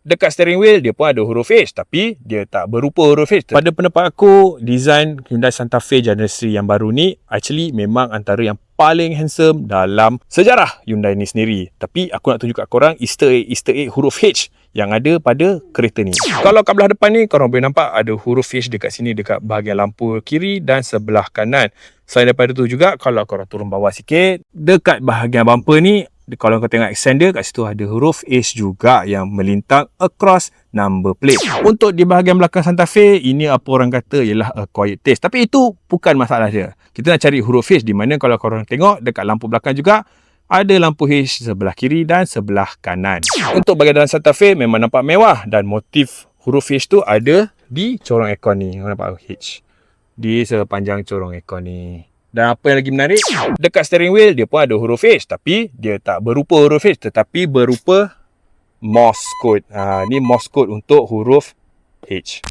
Dekat steering wheel dia pun ada huruf H, tapi dia tak berupa huruf H. Pada pendapat aku, design Hyundai Santa Fe generasi yang baru ni actually memang antara yang paling handsome dalam sejarah Hyundai ni sendiri. Tapi aku nak tunjuk kat korang Easter egg huruf H yang ada pada kereta ni. Kalau kat belah depan ni korang boleh nampak ada huruf H dekat sini, dekat bahagian lampu kiri dan sebelah kanan. Selain daripada tu juga, kalau korang turun bawah sikit, dekat bahagian bumper ni, kalau kau tengok extender, kat situ ada huruf H juga yang melintang across number plate. Untuk di bahagian belakang Santa Fe, ini apa orang kata ialah a quiet taste. Tapi itu bukan masalah dia. Kita nak cari huruf H di mana kalau korang tengok dekat lampu belakang juga ada lampu H sebelah kiri dan sebelah kanan. Untuk bahagian dalam Santa Fe memang nampak mewah dan motif huruf H tu ada di corong aircon ni. Korang nampak H di sepanjang corong aircon ni. Dan apa yang lagi menarik, dekat steering wheel dia pun ada huruf H, tapi dia tak berupa huruf H tetapi berupa Morse code. Ni Morse code untuk huruf H.